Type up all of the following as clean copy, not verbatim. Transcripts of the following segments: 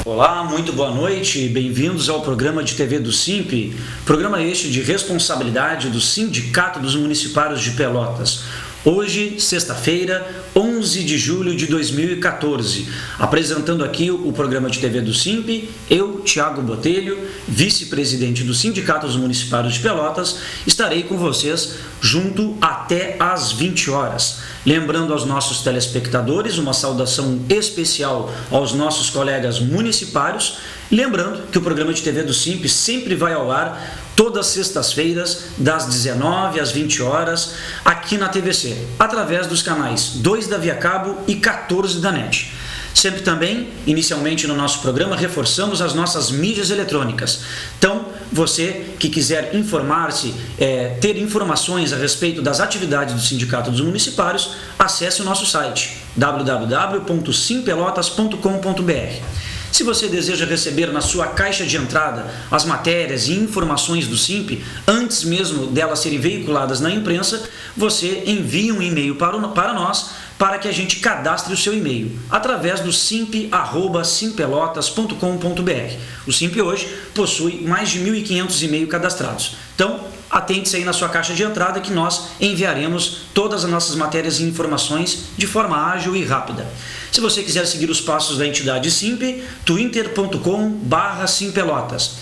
Olá, muito boa noite, bem-vindos ao programa de TV do SIMP, programa este de responsabilidade do Sindicato dos Municipários de Pelotas. Hoje, sexta-feira, 11 de julho de 2014, apresentando aqui o programa de TV do SIMP, eu, Thiago Botelho, vice-presidente do Sindicato dos Municipários de Pelotas, estarei com vocês junto até às 20 horas. Lembrando aos nossos telespectadores uma saudação especial aos nossos colegas municipários, lembrando que o programa de TV do SIMP sempre vai ao ar todas as sextas-feiras, das 19 às 20 horas, aqui na TVC, através dos canais 2 da Via Cabo e 14 da NET. Sempre também, inicialmente no nosso programa, reforçamos as nossas mídias eletrônicas. Então, você que quiser informar-se, ter informações a respeito das atividades do Sindicato dos Municipários, acesse o nosso site www.simpelotas.com.br. Se você deseja receber na sua caixa de entrada as matérias e informações do SIMP, antes mesmo delas serem veiculadas na imprensa, você envia um e-mail para nós, para que a gente cadastre o seu e-mail, através do simp@simpelotas.com.br. O SIMP hoje possui mais de 1.500 e-mails cadastrados. Então, atente-se aí na sua caixa de entrada que nós enviaremos todas as nossas matérias e informações de forma ágil e rápida. Se você quiser seguir os passos da entidade SIMP, twitter.com/simpelotas.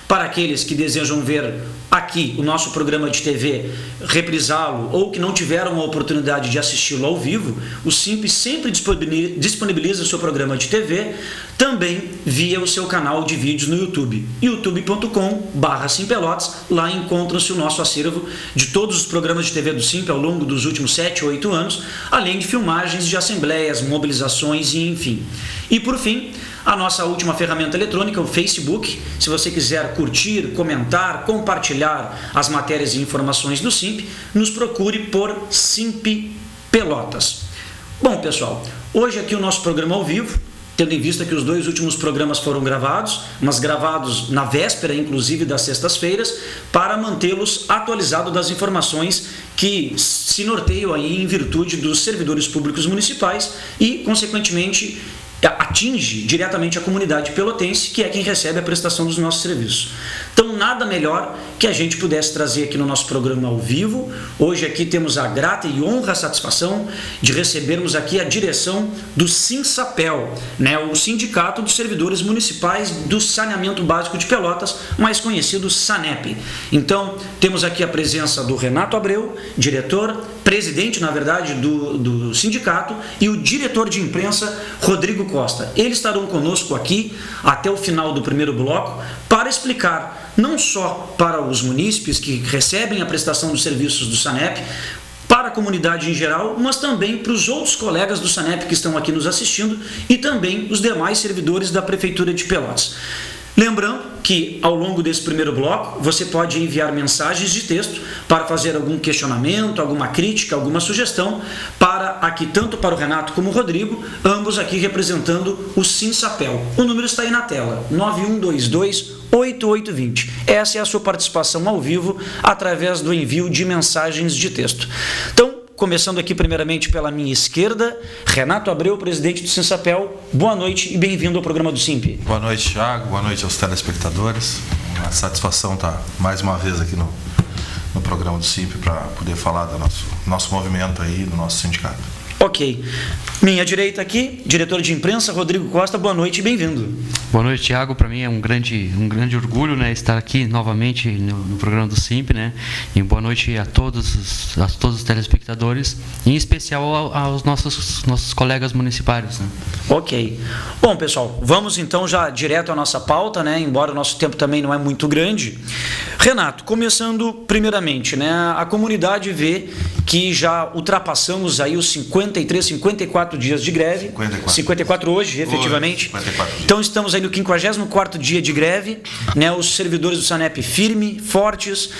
Para aqueles que desejam ver aqui o nosso programa de TV, reprisá-lo ou que não tiveram a oportunidade de assisti-lo ao vivo, o SIMP sempre disponibiliza o seu programa de TV também via o seu canal de vídeos no YouTube, youtube.com/simpelotas. Lá encontra-se o nosso acervo de todos os programas de TV do SIMP ao longo dos últimos 7 ou 8 anos, além de filmagens de assembleias, mobilizações e enfim. E por fim, a nossa última ferramenta eletrônica, o Facebook. Se você quiser curtir, comentar, compartilhar as matérias e informações do SIMP, nos procure por SIMP Pelotas. Bom, pessoal, hoje aqui o nosso programa ao vivo, tendo em vista que os 2 últimos programas foram gravados, mas gravados na véspera, inclusive, das sextas-feiras, para mantê-los atualizados das informações que se norteiam aí em virtude dos servidores públicos municipais e, consequentemente, atinge diretamente a comunidade pelotense, que é quem recebe a prestação dos nossos serviços. Então, nada melhor que a gente pudesse trazer aqui no nosso programa ao vivo. Hoje aqui temos a grata e honra, a satisfação de recebermos aqui a direção do SINSAPEL, o Sindicato dos Servidores Municipais do Saneamento Básico de Pelotas, mais conhecido SANEP. Então, temos aqui a presença do Renato Abreu, diretor, presidente, na verdade, do sindicato, e o diretor de imprensa, Rodrigo Costa. Eles estarão conosco aqui até o final do primeiro bloco para explicar não só para os munícipes que recebem a prestação dos serviços do SANEP, para a comunidade em geral, mas também para os outros colegas do SANEP que estão aqui nos assistindo e também os demais servidores da Prefeitura de Pelotas. Lembrando que ao longo desse primeiro bloco você pode enviar mensagens de texto para fazer algum questionamento, alguma crítica, alguma sugestão para aqui, tanto para o Renato como o Rodrigo, ambos aqui representando o SINSAPEL. O número está aí na tela, 9122-8820. Essa é a sua participação ao vivo através do envio de mensagens de texto. Então, começando aqui primeiramente pela minha esquerda, Renato Abreu, presidente do SINSAPEL. Boa noite e bem-vindo ao programa do SIMP. Boa noite, Thiago. Boa noite aos telespectadores. Uma satisfação estar mais uma vez aqui no programa do SIMP para poder falar do nosso movimento aí, do nosso sindicato. Ok. Minha direita aqui, diretor de imprensa, Rodrigo Costa. Boa noite e bem-vindo. Boa noite, Thiago. Para mim é um grande orgulho, estar aqui novamente no programa do SIMP, E boa noite a todos os telespectadores, em especial aos nossos colegas municipais, Ok. Bom, pessoal, vamos então já direto à nossa pauta, Embora o nosso tempo também não é muito grande. Renato, começando primeiramente, A comunidade vê que já ultrapassamos aí os 54 dias de greve. 54 hoje, efetivamente. 54 dias. Então estamos aí no 54º dia de greve, Os servidores do SANEP firme, fortes,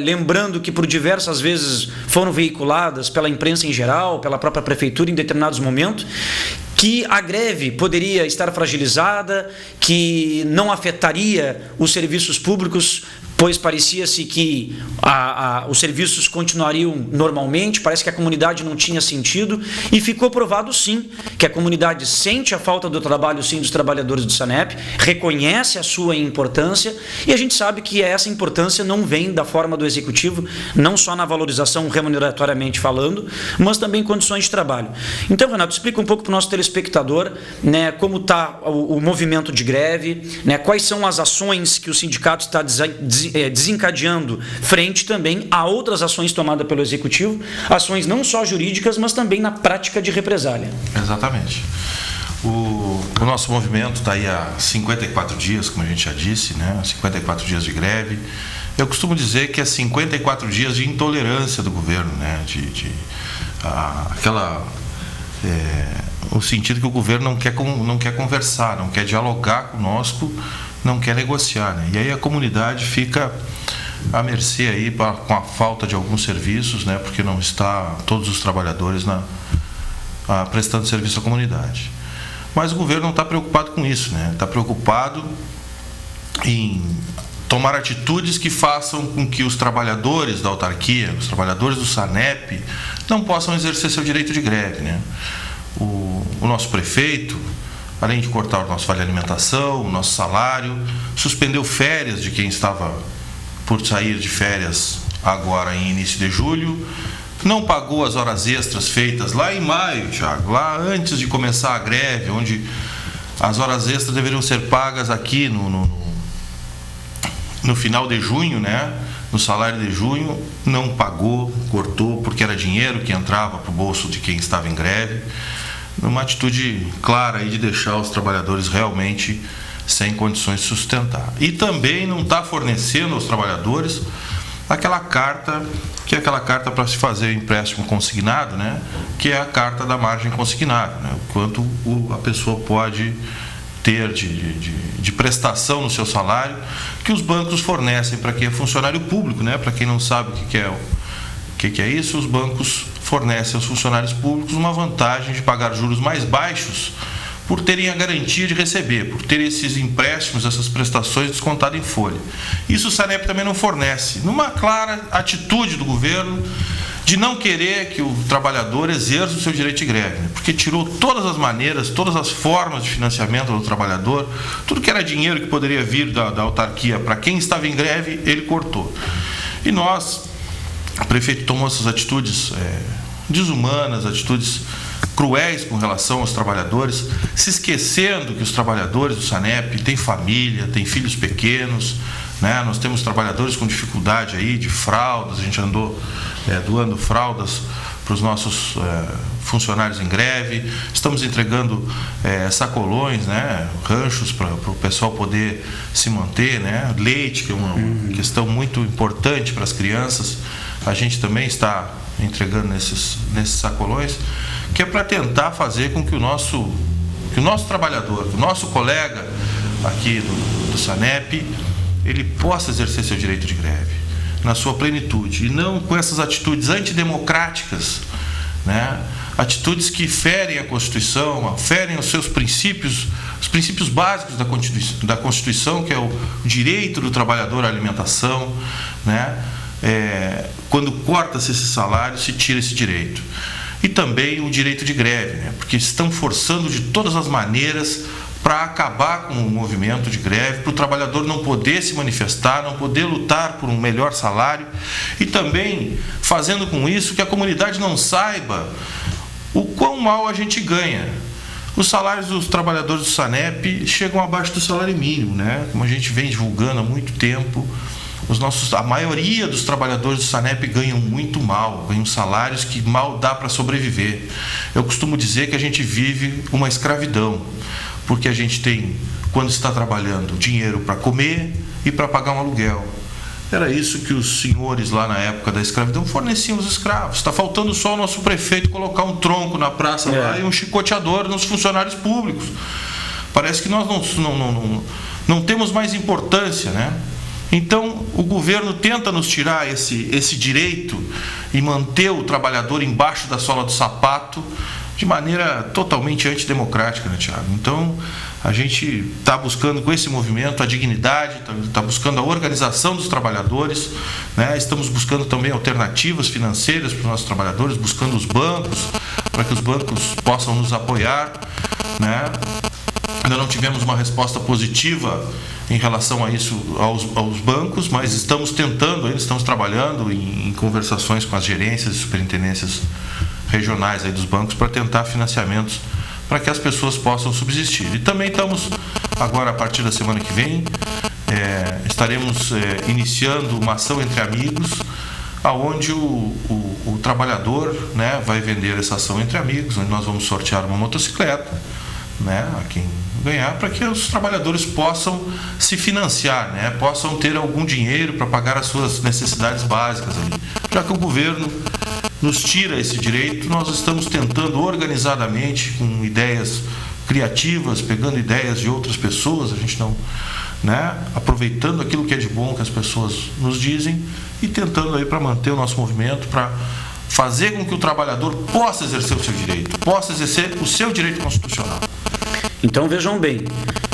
Lembrando que por diversas vezes foram veiculadas pela imprensa em geral, pela própria prefeitura em determinados momentos, que a greve poderia estar fragilizada, que não afetaria os serviços públicos pois parecia-se que os serviços continuariam normalmente, parece que a comunidade não tinha sentido, e ficou provado sim, que a comunidade sente a falta do trabalho sim dos trabalhadores do SANEP, reconhece a sua importância, e a gente sabe que essa importância não vem da forma do executivo, não só na valorização remuneratoriamente falando, mas também em condições de trabalho. Então, Renato, explica um pouco para o nosso telespectador, né, como está o movimento de greve, né, quais são as ações que o sindicato está desencadeando frente também a outras ações tomadas pelo executivo, ações não só jurídicas, mas também na prática de represália. Exatamente. O nosso movimento está aí há 54 dias, como a gente já disse, né? 54 dias de greve. Eu costumo dizer que é 54 dias de intolerância do governo, né? O sentido que o governo não quer conversar, não quer dialogar conosco, não quer negociar, né? E aí a comunidade fica à mercê aí com a falta de alguns serviços, né? Porque não está todos os trabalhadores prestando serviço à comunidade. Mas o governo não está preocupado com isso, né? Está preocupado em tomar atitudes que façam com que os trabalhadores da autarquia, os trabalhadores do SANEP, não possam exercer seu direito de greve, né? O nosso prefeito, além de cortar o nosso vale alimentação, o nosso salário, suspendeu férias de quem estava por sair de férias agora em início de julho, não pagou as horas extras feitas lá em maio, Thiago, lá antes de começar a greve, onde as horas extras deveriam ser pagas aqui no final de junho, né? No salário de junho, não pagou, cortou, porque era dinheiro que entrava para o bolso de quem estava em greve, numa atitude clara aí de deixar os trabalhadores realmente sem condições de sustentar. E também não está fornecendo aos trabalhadores aquela carta, que é aquela carta para se fazer o empréstimo consignado, né? Que é a carta da margem consignada, né? O quanto a pessoa pode ter de prestação no seu salário, que os bancos fornecem para quem é funcionário público, né? Para quem não sabe o que é isso, os bancos fornecem aos funcionários públicos uma vantagem de pagar juros mais baixos por terem a garantia de receber, por ter esses empréstimos, essas prestações descontadas em folha. Isso o SANEP também não fornece, numa clara atitude do governo de não querer que o trabalhador exerça o seu direito de greve, né? Porque tirou todas as maneiras, todas as formas de financiamento do trabalhador, tudo que era dinheiro que poderia vir da autarquia para quem estava em greve, ele cortou. E o prefeito tomou essas atitudes desumanas, atitudes cruéis com relação aos trabalhadores, se esquecendo que os trabalhadores do SANEP têm família, têm filhos pequenos, né? Nós temos trabalhadores com dificuldade aí de fraldas, a gente andou doando fraldas para os nossos funcionários em greve, estamos entregando sacolões, né? Ranchos para o pessoal poder se manter, né? Leite, que é uma questão muito importante para as crianças, a gente também está entregando nesses sacolões, que é para tentar fazer com que o nosso trabalhador, o nosso colega aqui do SANEP, ele possa exercer seu direito de greve na sua plenitude, e não com essas atitudes antidemocráticas, né? Atitudes que ferem a Constituição, ferem os seus princípios, os princípios básicos da Constituição, que é o direito do trabalhador à alimentação, né? Quando corta-se esse salário, se tira esse direito. E também o direito de greve, né? Porque estão forçando de todas as maneiras para acabar com o movimento de greve, para o trabalhador não poder se manifestar, não poder lutar por um melhor salário, e também fazendo com isso que a comunidade não saiba o quão mal a gente ganha. Os salários dos trabalhadores do SANEP chegam abaixo do salário mínimo, né? Como a gente vem divulgando há muito tempo, a maioria dos trabalhadores do SANEP ganham muito mal, ganham salários que mal dá para sobreviver. Eu costumo dizer que a gente vive uma escravidão, porque a gente tem, quando está trabalhando, dinheiro para comer e para pagar um aluguel. Era isso que os senhores lá na época da escravidão forneciam aos escravos. Está faltando só o nosso prefeito colocar um tronco na praça lá e um chicoteador nos funcionários públicos. Parece que nós não temos mais importância, né? Então, o governo tenta nos tirar esse direito e manter o trabalhador embaixo da sola do sapato de maneira totalmente antidemocrática, né, Thiago? Então, A gente está buscando com esse movimento a dignidade, está buscando a organização dos trabalhadores, né? Estamos buscando também alternativas financeiras para os nossos trabalhadores, buscando os bancos, para que os bancos possam nos apoiar, né? Ainda não tivemos uma resposta positiva em relação a isso aos bancos, mas estamos tentando, ainda estamos trabalhando em conversações com as gerências e superintendências regionais aí dos bancos para tentar financiamentos para que as pessoas possam subsistir. E também estamos, agora a partir da semana que vem, estaremos iniciando uma ação entre amigos, aonde o trabalhador, né, vai vender essa ação entre amigos, onde nós vamos sortear uma motocicleta, né, a quem ganhar, para que os trabalhadores possam se financiar, né, possam ter algum dinheiro para pagar as suas necessidades básicas ali. Já que o governo nos tira esse direito, nós estamos tentando organizadamente, com ideias criativas, pegando ideias de outras pessoas, a gente não, né, aproveitando aquilo que é de bom que as pessoas nos dizem e tentando aí para manter o nosso movimento, para fazer com que o trabalhador possa exercer o seu direito, possa exercer o seu direito constitucional. Então vejam bem,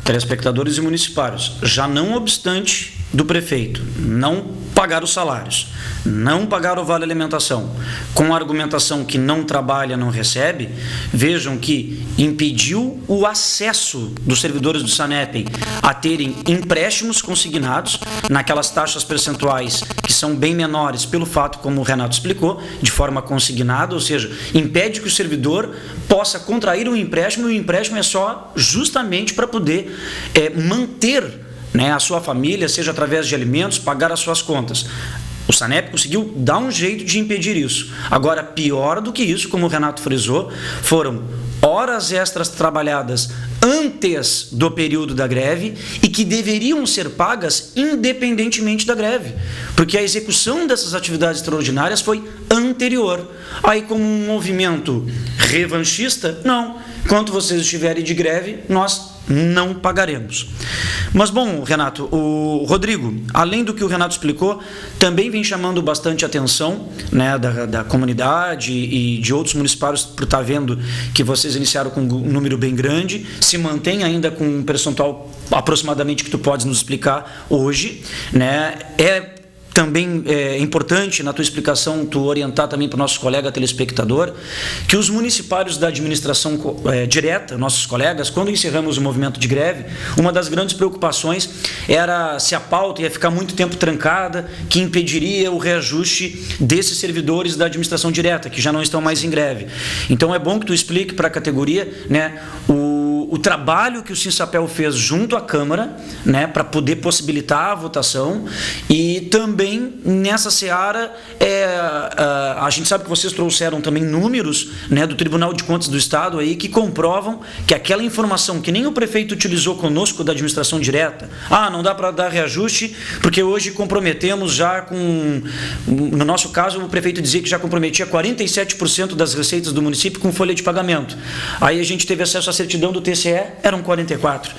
telespectadores e municipários, já não obstante do prefeito não pagar os salários, não pagar o vale alimentação, com a argumentação que não trabalha, não recebe, vejam que impediu o acesso dos servidores do SANEP a terem empréstimos consignados naquelas taxas percentuais que são bem menores pelo fato, como o Renato explicou, de forma consignada, ou seja, impede que o servidor possa contrair um empréstimo, e o empréstimo é só justamente para poder manter, né, a sua família, seja através de alimentos, pagar as suas contas. O SANEP conseguiu dar um jeito de impedir isso. Agora, pior do que isso, como o Renato frisou, foram horas extras trabalhadas antes do período da greve e que deveriam ser pagas independentemente da greve, porque a execução dessas atividades extraordinárias foi anterior. Aí, como um movimento revanchista, não. Enquanto vocês estiverem de greve, nós não pagaremos. Mas, bom, Renato, o Rodrigo, além do que o Renato explicou, também vem chamando bastante atenção, né, da comunidade e de outros municipários, por estar vendo que vocês iniciaram com um número bem grande, se mantém ainda com um percentual aproximadamente que tu podes nos explicar hoje, né? Também é importante, na tua explicação, tu orientar também para o nosso colega telespectador, que os municipários da administração direta, nossos colegas, quando encerramos o movimento de greve, uma das grandes preocupações era se a pauta ia ficar muito tempo trancada, que impediria o reajuste desses servidores da administração direta, que já não estão mais em greve. Então é bom que tu explique para a categoria, né, o trabalho que o Sinsapel fez junto à Câmara, né, para poder possibilitar a votação, e também nessa seara a gente sabe que vocês trouxeram também números, né, do Tribunal de Contas do Estado aí, que comprovam que aquela informação que nem o prefeito utilizou conosco da administração direta, não dá para dar reajuste porque hoje comprometemos já com, no nosso caso o prefeito dizia que já comprometia 47% das receitas do município com folha de pagamento. Aí a gente teve acesso à certidão do TCE, eram 44%.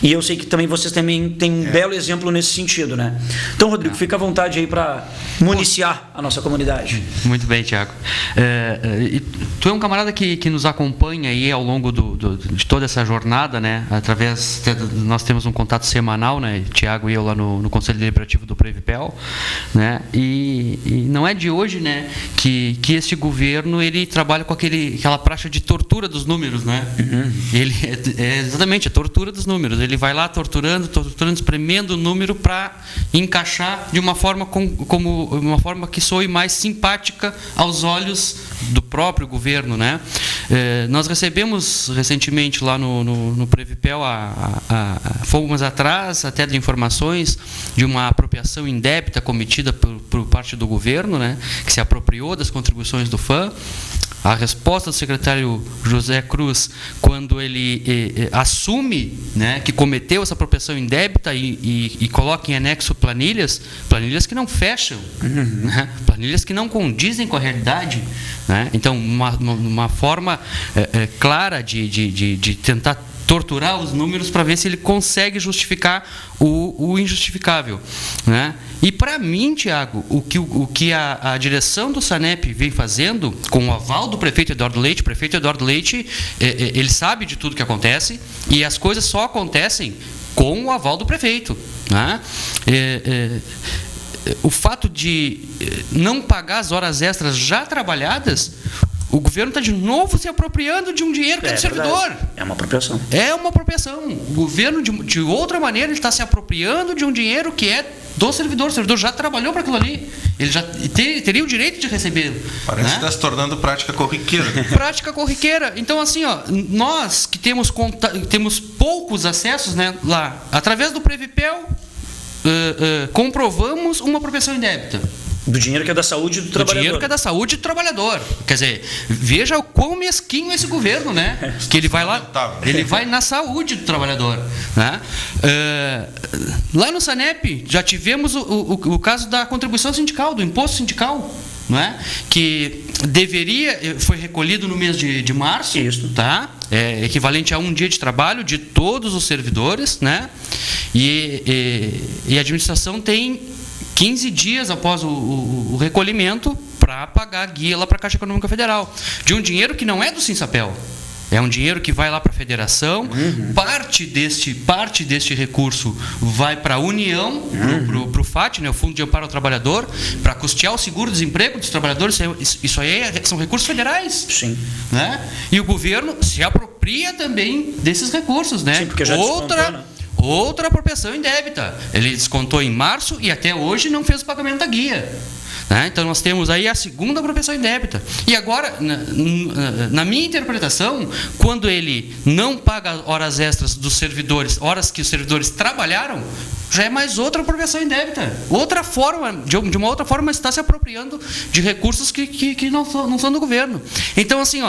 E eu sei que também vocês também têm um belo exemplo nesse sentido, né? Então, Rodrigo, fica à vontade aí para municiar a nossa comunidade. Muito bem, Tiago. Tu é um camarada que nos acompanha aí ao longo de toda essa jornada, né? Nós temos um contato semanal, né? Tiago e eu lá no Conselho Deliberativo do Previpel, né? E não é de hoje, né, que este governo ele trabalha com aquela praxe de tortura dos números, né? Uhum. Ele exatamente a tortura dos números. Ele vai lá torturando, espremendo o número para encaixar de uma forma como uma forma que soe mais simpática aos olhos do próprio governo, né? Nós recebemos recentemente lá no Previpel, fomos atrás até de informações de uma apropriação indébita cometida por parte do governo, né, que se apropriou das contribuições do FAM. A resposta do secretário José Cruz, quando ele assume, né, que cometeu essa apropriação indébita e coloca em anexo planilhas que não fecham, né, planilhas que não condizem com a realidade, né? Então, uma forma clara de tentar torturar os números para ver se ele consegue justificar o injustificável, né? E para mim, Tiago, o que a direção do SANEP vem fazendo, com o aval do prefeito Eduardo Leite, ele sabe de tudo que acontece e as coisas só acontecem com o aval do prefeito, né? O fato de não pagar as horas extras já trabalhadas, o governo está de novo se apropriando de um dinheiro que é do servidor. Verdade. É uma apropriação. É uma apropriação. O governo, de outra maneira, ele está se apropriando de um dinheiro que é do servidor. O servidor já trabalhou para aquilo ali. Ele já teria o direito de recebê-lo. Parece que está se tornando prática corriqueira. Prática corriqueira. Então, assim, nós que temos poucos acessos, né, lá, através do Previpel, comprovamos uma apropriação indébita. Do dinheiro que é da saúde do trabalhador. Do dinheiro que é da saúde do trabalhador. Quer dizer, veja o quão mesquinho é esse governo, né? Que ele vai lá, ele vai na saúde do trabalhador, né? Lá no SANEP já tivemos o caso da contribuição sindical, do imposto sindical, não é? Que foi recolhido no mês de março. Isso. Tá? É equivalente a um dia de trabalho de todos os servidores, né? E a administração tem 15 dias após o recolhimento para pagar a guia lá para a Caixa Econômica Federal, de um dinheiro que não é do Sinsapel. É um dinheiro que vai lá para a federação, parte deste recurso vai para a União, para o FAT, né, o Fundo de Amparo ao Trabalhador, para custear o seguro-desemprego dos trabalhadores. Isso aí são recursos federais. Sim. Né? E o governo se apropria também desses recursos. Né? Sim, porque já descontou, né? Outra apropriação indébita. Ele descontou em março e até hoje não fez o pagamento da guia. Né? Então nós temos aí a segunda apropriação indébita. E agora, na minha interpretação, quando ele não paga horas extras dos servidores, horas que os servidores trabalharam, já é mais outra apropriação indébita. Outra forma, de uma outra forma, está se apropriando de recursos que não são do governo. Então, assim,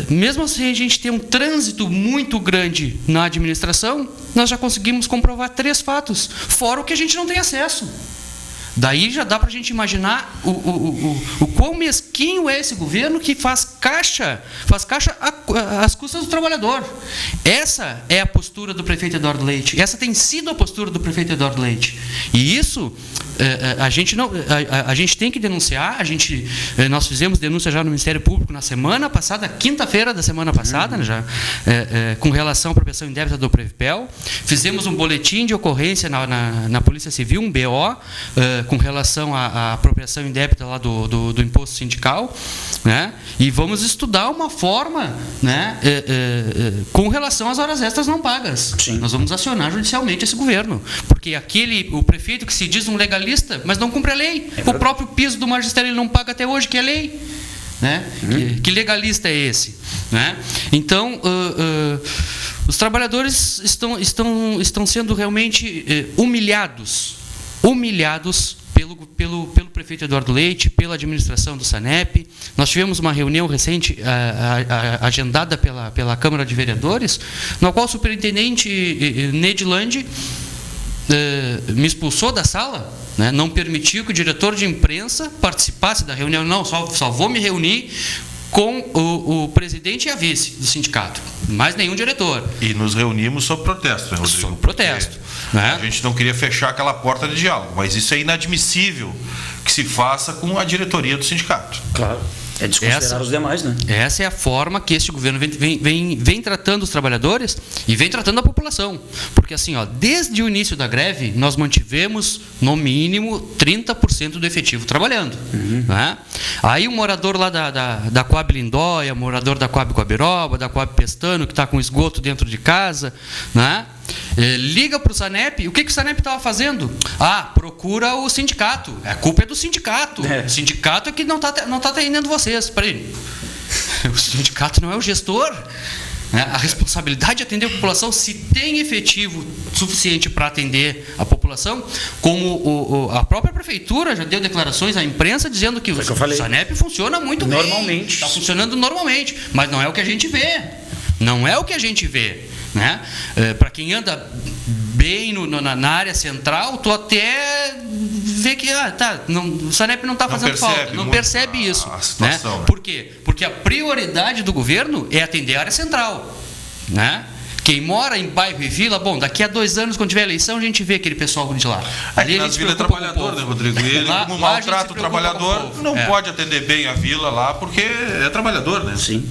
mesmo assim a gente tem um trânsito muito grande na administração, nós já conseguimos comprovar 3 fatos, fora o que a gente não tem acesso. Daí já dá para a gente imaginar o quão mesquinho é esse governo que faz caixa às custas do trabalhador. Essa é a postura do prefeito Eduardo Leite. Essa tem sido a postura do prefeito Eduardo Leite. E isso a gente tem que denunciar. Nós fizemos denúncia já no Ministério Público na semana passada, quinta-feira da semana passada, né, com relação à apropriação indébita do Previpel. Fizemos um boletim de ocorrência na Polícia Civil, um BO, com relação à apropriação indébita lá do imposto sindical, né? E vamos estudar uma forma, né, com relação às horas extras não pagas. Sim. Nós vamos acionar judicialmente esse governo, porque o prefeito que se diz um legalista, mas não cumpre a lei. O próprio piso do magistério ele não paga até hoje, que é lei. Né? Que legalista é esse? Né? Então, os trabalhadores estão sendo realmente humilhados pelo prefeito Eduardo Leite, pela administração do SANEP. Nós tivemos uma reunião recente agendada pela Câmara de Vereadores, na qual o superintendente Nedland me expulsou da sala, né? Não permitiu que o diretor de imprensa participasse da reunião. Não, só vou me reunir com o presidente e a vice do sindicato, mais nenhum diretor. E nos reunimos sob protesto, né, Rodrigo? Sob protesto. Né? A gente não queria fechar aquela porta de diálogo, mas isso é inadmissível que se faça com a diretoria do sindicato. Claro. É desconsiderar os demais, né? Essa é a forma que este governo vem tratando os trabalhadores e vem tratando a população. Porque assim, desde o início da greve, nós mantivemos, no mínimo, 30% do efetivo trabalhando. Né? Aí o morador lá da Coab Lindóia, morador da Coab Coabiroba, da Coab Pestano, que está com esgoto dentro de casa, né? Liga para o SANEP. O que o SANEP estava fazendo? Procura o sindicato. A culpa é do sindicato. O sindicato é que não está atendendo vocês. Peraí. O sindicato não é o gestor. A responsabilidade de atender a população, se tem efetivo suficiente para atender a população, como a própria prefeitura já deu declarações à imprensa dizendo que o SANEP funciona muito bem. Normalmente. Está funcionando normalmente, mas não é o que a gente vê. Não é o que a gente vê. Né? Para quem anda bem na área central, tu até vê que o SANEP não está fazendo falta, não percebe isso. A situação, né? Por quê? Porque a prioridade do governo é atender a área central. né? Quem mora em bairro e vila, bom, daqui a 2 anos, quando tiver eleição, a gente vê aquele pessoal de lá. Ali nas vilas é trabalhador, né, Rodrigo? E ele, como maltrata o trabalhador, não pode atender bem a vila lá, porque é trabalhador, né? Sim.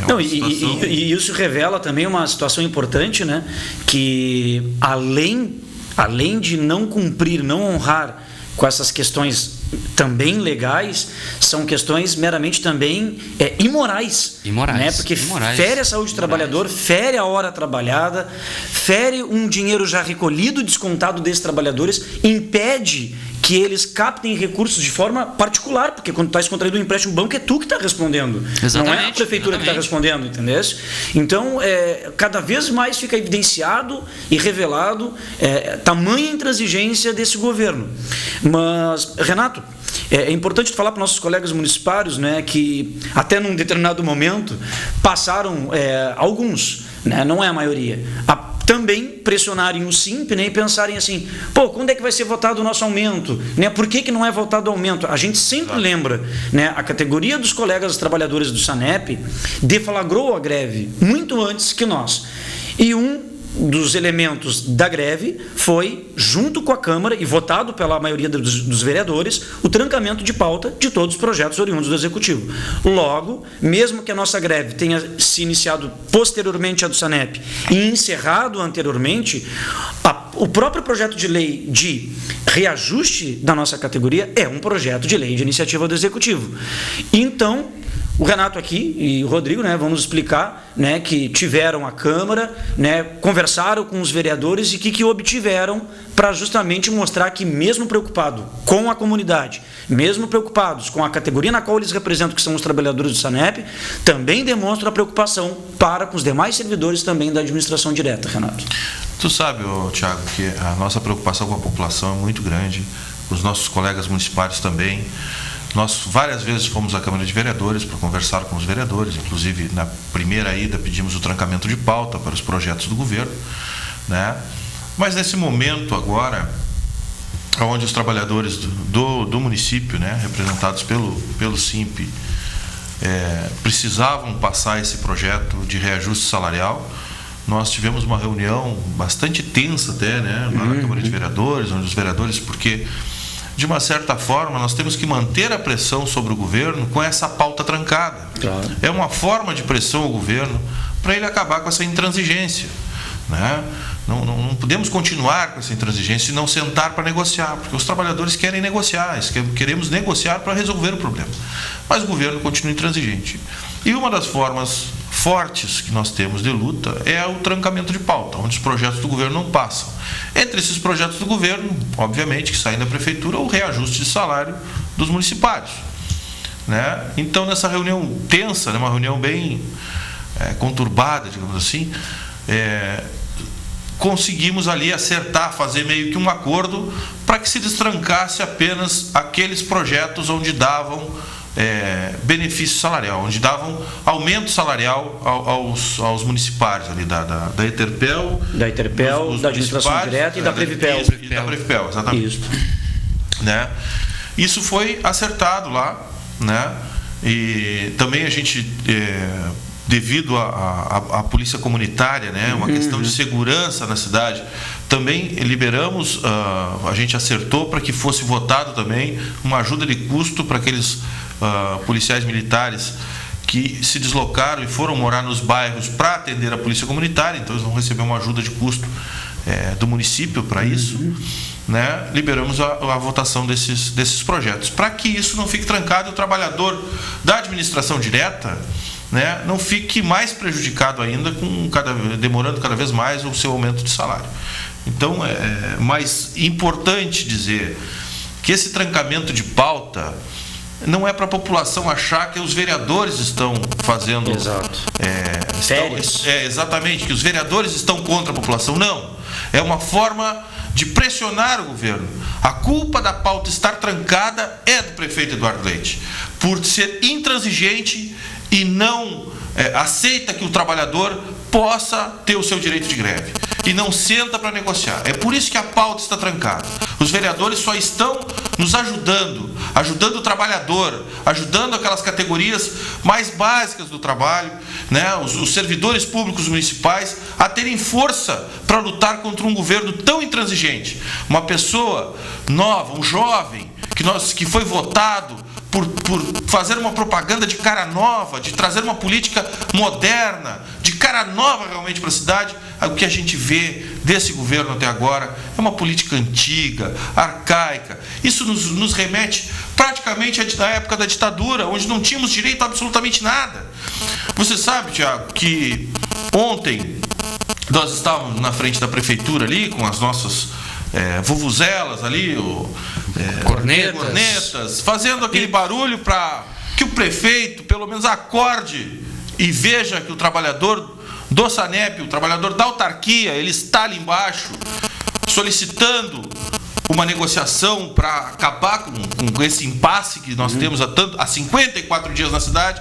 Não, e isso revela também uma situação importante, né? Que além de não cumprir, não honrar com essas questões também legais, são questões meramente também imorais. Né? Porque fere a saúde do trabalhador, fere a hora trabalhada, fere um dinheiro já recolhido, descontado desses trabalhadores, impede que eles captem recursos de forma particular, porque quando está contraindo um empréstimo no banco, é tu que está respondendo. Exatamente, não é a prefeitura que está respondendo, entendeu? Então, cada vez mais fica evidenciado e revelado tamanha intransigência desse governo. Mas, Renato, é importante falar para nossos colegas municipários, né, que até num determinado momento passaram alguns, né, não é a maioria, também pressionarem o SIMP, né, e pensarem assim, quando é que vai ser votado o nosso aumento? Né? Por que não é votado o aumento? A gente sempre lembra, né, a categoria dos colegas trabalhadores do SANEP deflagrou a greve muito antes que nós. E um dos elementos da greve foi, junto com a Câmara e votado pela maioria dos vereadores, o trancamento de pauta de todos os projetos oriundos do Executivo. Logo, mesmo que a nossa greve tenha se iniciado posteriormente à do SANEP e encerrado anteriormente, o próprio projeto de lei de reajuste da nossa categoria é um projeto de lei de iniciativa do Executivo. Então, o Renato aqui e o Rodrigo, né, vão nos explicar, né, que tiveram a Câmara, né, conversaram com os vereadores e que obtiveram para justamente mostrar que, mesmo preocupado com a comunidade, mesmo preocupados com a categoria na qual eles representam, que são os trabalhadores do SANEP, também demonstram a preocupação para com os demais servidores também da administração direta, Renato. Tu sabe, Tiago, que a nossa preocupação com a população é muito grande, os nossos colegas municipais também. Nós várias vezes fomos à Câmara de Vereadores para conversar com os vereadores, inclusive na primeira ida pedimos o trancamento de pauta para os projetos do governo, né? Mas nesse momento agora, onde os trabalhadores do município, né, representados pelo SIMP, precisavam passar esse projeto de reajuste salarial, nós tivemos uma reunião bastante tensa até, né, na Câmara de Vereadores, onde os vereadores, porque de uma certa forma, nós temos que manter a pressão sobre o governo com essa pauta trancada. Claro. É uma forma de pressão ao governo para ele acabar com essa intransigência, né? Não podemos continuar com essa intransigência e não sentar para negociar, porque os trabalhadores querem negociar, queremos negociar para resolver o problema. Mas o governo continua intransigente. E uma das formas fortes que nós temos de luta é o trancamento de pauta, onde os projetos do governo não passam. Entre esses projetos do governo, obviamente, que saem da prefeitura, o reajuste de salário dos municipários, né? Então, nessa reunião tensa, né, uma reunião bem conturbada, digamos assim, conseguimos ali acertar, fazer meio que um acordo para que se destrancasse apenas aqueles projetos onde davam benefício salarial, onde davam aumento salarial aos municipários ali da ETERPEL, da administração direta e da Previpel. E da Previpel, exatamente. Isso. Né? Isso foi acertado lá, né? E também a gente, devido à polícia comunitária, né, uma questão de segurança na cidade, também liberamos, a gente acertou para que fosse votado também uma ajuda de custo para aqueles policiais militares que se deslocaram e foram morar nos bairros para atender a polícia comunitária, então eles vão receber uma ajuda de custo do município para isso, né? Liberamos a votação desses projetos, para que isso não fique trancado e o trabalhador da administração direta, né, não fique mais prejudicado ainda, demorando cada vez mais o seu aumento de salário. Então, é mais importante dizer que esse trancamento de pauta não é para a população achar que os vereadores estão fazendo... Exato. Exatamente, que os vereadores estão contra a população. Não. É uma forma de pressionar o governo. A culpa da pauta estar trancada é do prefeito Eduardo Leite, por ser intransigente e não aceita que o trabalhador possa ter o seu direito de greve e não senta para negociar. É por isso que a pauta está trancada. Os vereadores só estão nos ajudando o trabalhador, ajudando aquelas categorias mais básicas do trabalho, né, os servidores públicos municipais a terem força para lutar contra um governo tão intransigente. Uma pessoa nova, um jovem, que foi votado por fazer uma propaganda de cara nova, de trazer uma política moderna, de cara nova realmente para a cidade. O que a gente vê desse governo até agora é uma política antiga, arcaica. Isso nos remete praticamente à época da ditadura, onde não tínhamos direito a absolutamente nada. Você sabe, Tiago, que ontem nós estávamos na frente da prefeitura ali, com as nossas vuvuzelas ali, cornetas, fazendo aquele barulho para que o prefeito pelo menos acorde e veja que o trabalhador do SANEP, o trabalhador da autarquia, ele está ali embaixo solicitando uma negociação para acabar com esse impasse que nós temos há 54 dias na cidade.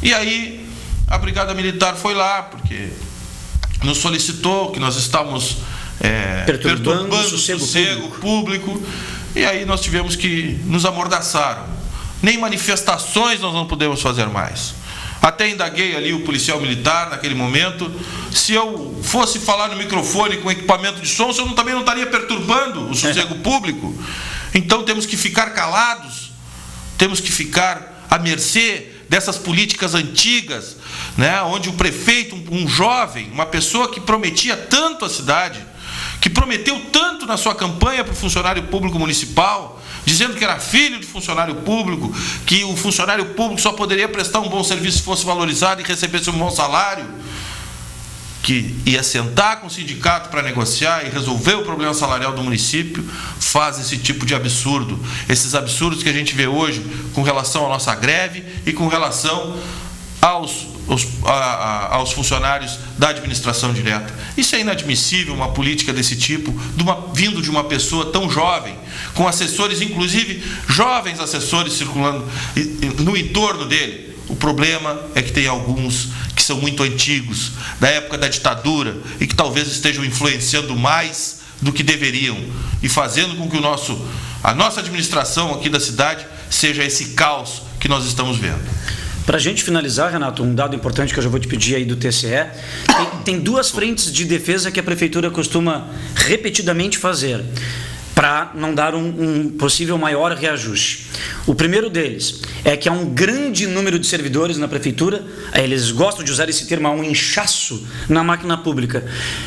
E aí a Brigada Militar foi lá porque nos solicitou que nós estávamos perturbando o sossego público, e aí nós tivemos que nos amordaçaram. Nem manifestações nós não podemos fazer mais. Até indaguei ali o policial militar naquele momento, se eu fosse falar no microfone com equipamento de som, eu também não estaria perturbando o sossego público. Então temos que ficar calados, temos que ficar à mercê dessas políticas antigas, né, onde o prefeito, um jovem, uma pessoa que prometia tanto à cidade, que prometeu tanto na sua campanha para o funcionário público municipal, dizendo que era filho de funcionário público, que o funcionário público só poderia prestar um bom serviço se fosse valorizado e recebesse um bom salário, que ia sentar com o sindicato para negociar e resolver o problema salarial do município, faz esse tipo de absurdo. Esses absurdos que a gente vê hoje com relação à nossa greve e com relação aos funcionários da administração direta. Isso é inadmissível, uma política desse tipo, vindo de uma pessoa tão jovem, com assessores, inclusive jovens assessores circulando no entorno dele. O problema é que tem alguns que são muito antigos, da época da ditadura, e que talvez estejam influenciando mais do que deveriam, e fazendo com que a nossa administração aqui da cidade seja esse caos que nós estamos vendo. Para a gente finalizar, Renato, um dado importante que eu já vou te pedir aí do TCE, tem duas frentes de defesa que a Prefeitura costuma repetidamente fazer para não dar um possível maior reajuste. O primeiro deles é que há um grande número de servidores na Prefeitura, eles gostam de usar esse termo, há um inchaço na máquina pública.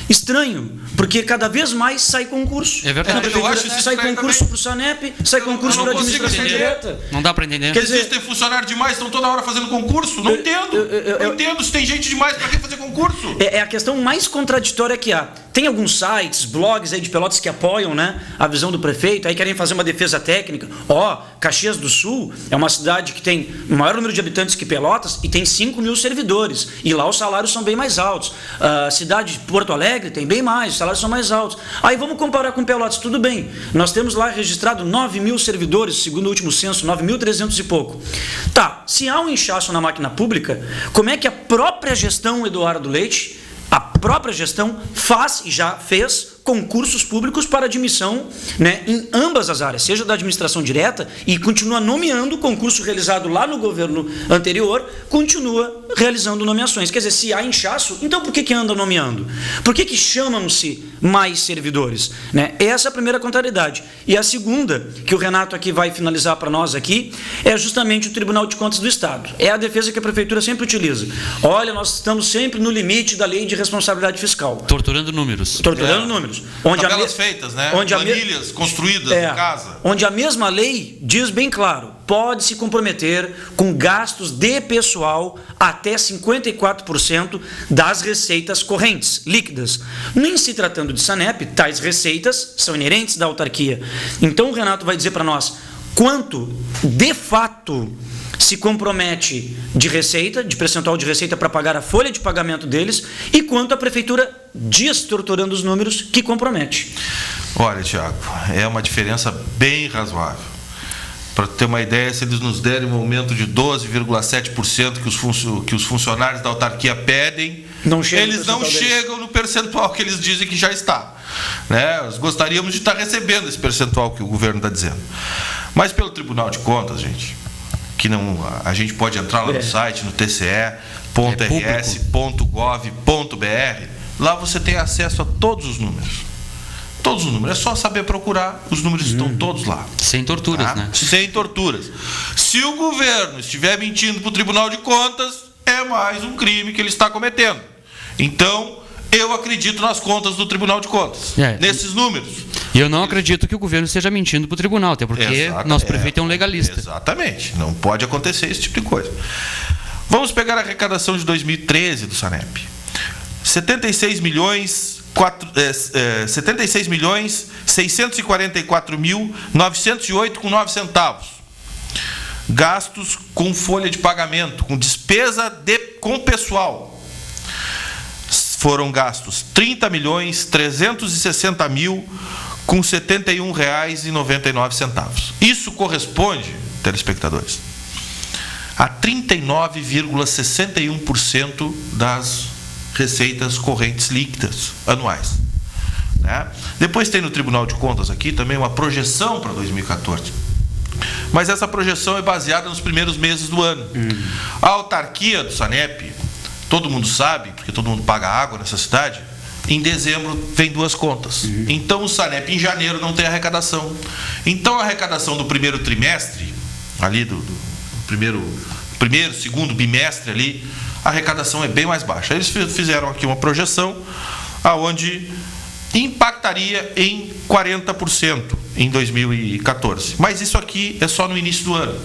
Estranho, porque cada vez mais sai concurso. É verdade. Eu acho isso sai concurso para o SANEP, sai concurso para a administração direta. Não dá para entender. Quer dizer, existem funcionários demais, estão toda hora fazendo concurso? Não entendo. Eu entendo, se tem gente demais, para que fazer concurso? É a questão mais contraditória que há. Tem alguns sites, blogs aí de Pelotas que apoiam, né, a visão do prefeito, aí querem fazer uma defesa técnica. Caxias do Sul é uma cidade que tem o maior número de habitantes que Pelotas e tem 5 mil servidores. E lá os salários são bem mais altos. A cidade de Porto Alegre tem bem mais, os salários são mais altos. Aí vamos comparar com Pelotas, tudo bem. Nós temos lá registrado 9 mil servidores, segundo o último censo, 9.300 e pouco. Tá, se há um inchaço na máquina pública, como é que a própria gestão Eduardo Leite, a própria gestão faz e já fez concursos públicos para admissão, né, em ambas as áreas, seja da administração direta, e continua nomeando o concurso realizado lá no governo anterior, continua realizando nomeações. Quer dizer, se há inchaço, então por que anda nomeando? Por que chamam-se mais servidores? Né? Essa é a primeira contrariedade. E a segunda, que o Renato aqui vai finalizar para nós aqui, é justamente o Tribunal de Contas do Estado. É a defesa que a Prefeitura sempre utiliza. Olha, nós estamos sempre no limite da lei de responsabilidade fiscal. Torturando números. Torturando números. Onde tabelas feitas, né? Planilhas construídas em casa. Onde a mesma lei diz bem claro, pode se comprometer com gastos de pessoal até 54% das receitas correntes, líquidas. Nem se tratando de SANEP, tais receitas são inerentes da autarquia. Então o Renato vai dizer para nós quanto, de fato, se compromete de receita, de percentual de receita para pagar a folha de pagamento deles, e quanto a Prefeitura diz, torturando os números, que compromete. Olha, Tiago, é uma diferença bem razoável. Para ter uma ideia, se eles nos derem um aumento de 12,7% que os funcionários da autarquia pedem, eles não chegam no percentual que eles dizem que já está. Né? Nós gostaríamos de estar recebendo esse percentual que o governo está dizendo. Mas pelo Tribunal de Contas, gente, que não, a gente pode entrar lá no site, no TCE, lá você tem acesso a todos os números. Todos os números. É só saber procurar, os números estão todos lá. Sem torturas, tá? né? Sem torturas. Se o governo estiver mentindo para o Tribunal de Contas, é mais um crime que ele está cometendo. Então, eu acredito nas contas do Tribunal de Contas, nesses números. E eu não acredito que o governo esteja mentindo para o tribunal, até porque nosso prefeito é um legalista. Exatamente. Não pode acontecer esse tipo de coisa. Vamos pegar a arrecadação de 2013 do SANEP. 76.644.908,09 gastos com folha de pagamento, com despesa com pessoal. Foram gastos 30.360.000 com R$ 71,99. Isso corresponde, telespectadores, a 39,61% das receitas correntes líquidas anuais. Né? Depois tem no Tribunal de Contas aqui também uma projeção para 2014. Mas essa projeção é baseada nos primeiros meses do ano. A autarquia do SANEP, todo mundo sabe, porque todo mundo paga água nessa cidade, em dezembro vem duas contas. Então o SANEP em janeiro não tem arrecadação. Então a arrecadação do primeiro trimestre, ali do primeiro, segundo bimestre ali, a arrecadação é bem mais baixa. Eles fizeram aqui uma projeção aonde impactaria em 40% em 2014. Mas isso aqui é só no início do ano.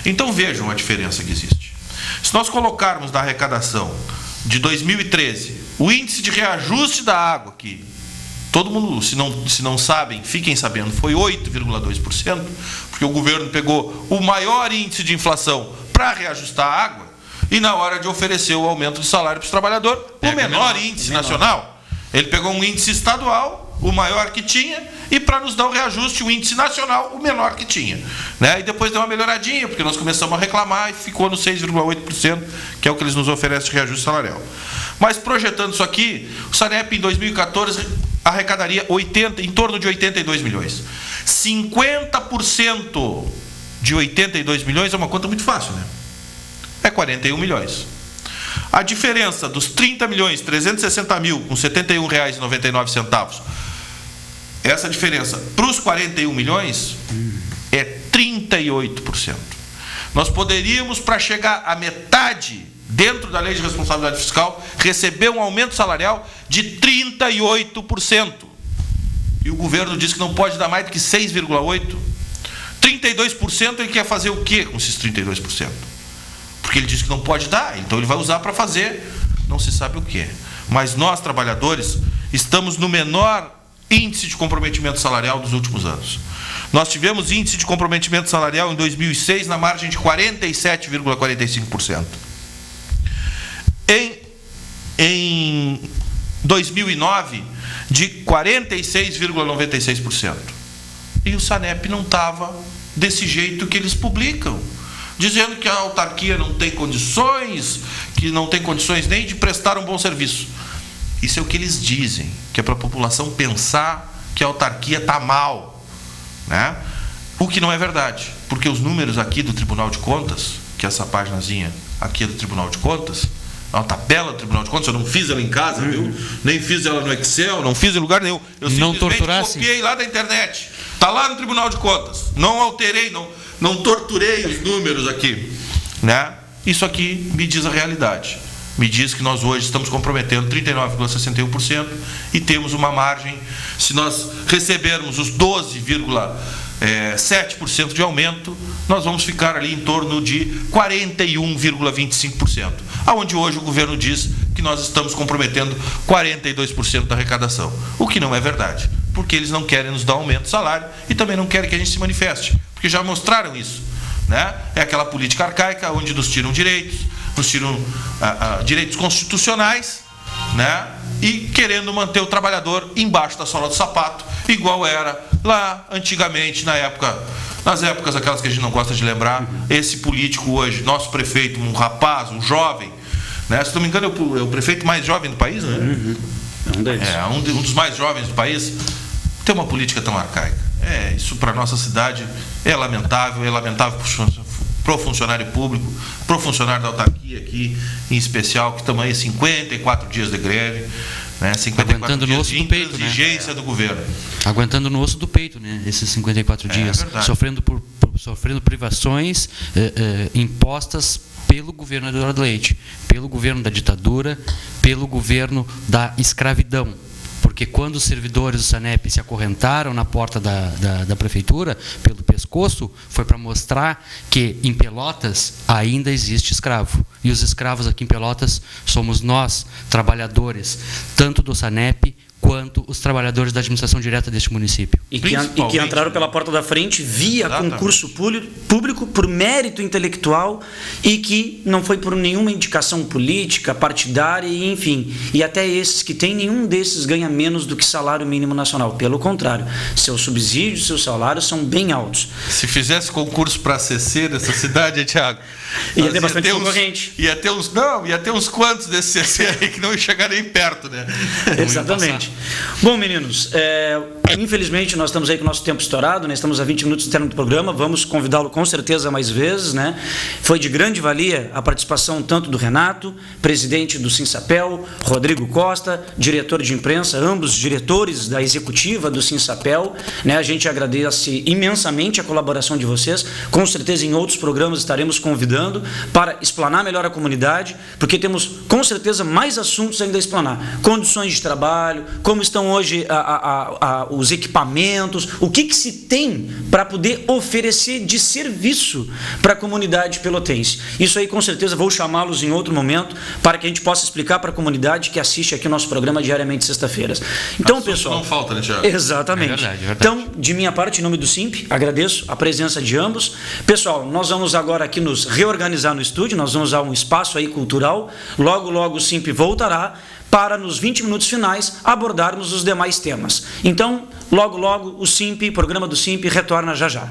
Então vejam a diferença que existe. Se nós colocarmos na arrecadação de 2013 o índice de reajuste da água, que todo mundo, se não sabem, fiquem sabendo, foi 8,2%, porque o governo pegou o maior índice de inflação para reajustar a água e na hora de oferecer o aumento de salário para os trabalhadores, o menor índice nacional. Ele pegou um índice estadual, o maior que tinha, e para nos dar o reajuste, o índice nacional, o menor que tinha. Né? E depois deu uma melhoradinha, porque nós começamos a reclamar e ficou no 6,8%, que é o que eles nos oferecem de reajuste salarial. Mas projetando isso aqui, o SANEP em 2014 arrecadaria em torno de 82 milhões. 50% de 82 milhões é uma conta muito fácil, né? É 41 milhões. A diferença dos 30.360.000 com R$ 71,99, essa diferença para os 41 milhões é 38%. Nós poderíamos, para chegar à metade, dentro da lei de responsabilidade fiscal, receber um aumento salarial de 38%. E o governo diz que não pode dar mais do que 6,8%. 32% ele quer fazer o quê com esses 32%? Porque ele diz que não pode dar, então ele vai usar para fazer não se sabe o quê. Mas nós, trabalhadores, estamos no menor índice de comprometimento salarial dos últimos anos. Nós tivemos índice de comprometimento salarial em 2006 na margem de 47,45%. Em 2009, de 46,96%. E o SANEP não estava desse jeito que eles publicam, dizendo que a autarquia não tem condições, que não tem condições nem de prestar um bom serviço. Isso é o que eles dizem, que é para a população pensar que a autarquia está mal, né? O que não é verdade, porque os números aqui do Tribunal de Contas, que essa paginazinha aqui é do Tribunal de Contas, uma tabela do Tribunal de Contas, eu não fiz ela em casa, viu? Nem fiz ela no Excel, não fiz em lugar nenhum. Eu simplesmente copiei lá da internet. Está lá no Tribunal de Contas. Não alterei, não torturei os números aqui, né? Isso aqui me diz a realidade. Me diz que nós hoje estamos comprometendo 39,61% e temos uma margem, se nós recebermos os 12,7% de aumento, nós vamos ficar ali em torno de 41,25%, aonde hoje o governo diz que nós estamos comprometendo 42% da arrecadação, o que não é verdade, porque eles não querem nos dar aumento de salário e também não querem que a gente se manifeste, porque já mostraram isso, né? É aquela política arcaica onde nos tiram direitos, direitos constitucionais, né? E querendo manter o trabalhador embaixo da sola do sapato, igual era lá antigamente, nas épocas aquelas que a gente não gosta de lembrar. Esse político hoje, nosso prefeito, um rapaz, um jovem, né? Se não me engano é o prefeito mais jovem do país, né? Um dos mais jovens do país, tem uma política tão arcaica. Isso para a nossa cidade é lamentável para pro funcionário público, pro funcionário da autarquia aqui, em especial, que estamos aí 54 dias de greve, né? 54 dias de intransigência do governo. Aguentando no osso do peito, né? Esses 54 dias, sofrendo privações impostas pelo governo Eduardo Leite, pelo governo da ditadura, pelo governo da escravidão. Porque quando os servidores do SANEP se acorrentaram na porta da prefeitura, pelo pescoço, foi para mostrar que em Pelotas ainda existe escravo. E os escravos aqui em Pelotas somos nós, trabalhadores, tanto do SANEP quanto os trabalhadores da administração direta deste município. E que entraram pela porta da frente via concurso público, por mérito intelectual, e que não foi por nenhuma indicação política, partidária, enfim. E até esses que têm, nenhum desses ganha menos do que salário mínimo nacional. Pelo contrário, seus subsídios, seus salários são bem altos. Se fizesse concurso para CC dessa cidade, Thiago, ia ter bastante concorrente. Ia ter uns quantos desses CC aí que não ia chegar nem perto, né? Exatamente. Bom, meninos, infelizmente nós estamos aí com o nosso tempo estourado, né? Estamos a 20 minutos do término do programa, vamos convidá-lo com certeza mais vezes, né? Foi de grande valia a participação tanto do Renato, presidente do Sinsapel, Rodrigo Costa, diretor de imprensa, ambos diretores da executiva do Sinsapel, né? A gente agradece imensamente a colaboração de vocês, com certeza em outros programas estaremos convidando para explanar melhor a comunidade, porque temos com certeza mais assuntos ainda a explanar, condições de trabalho, como estão hoje os equipamentos, o que se tem para poder oferecer de serviço para a comunidade pelotense. Isso aí com certeza vou chamá-los em outro momento para que a gente possa explicar para a comunidade que assiste aqui o nosso programa diariamente sexta-feiras. Então, pessoal... Não falta, né, Thiago? Exatamente. É verdade. Então, de minha parte, em nome do SIMP, agradeço a presença de ambos. Pessoal, nós vamos agora aqui nos reorganizar no estúdio, nós vamos usar um espaço aí cultural. Logo, logo o SIMP voltará para, nos 20 minutos finais, abordarmos os demais temas. Então, logo, logo, o SIMP, programa do SIMP, retorna já já.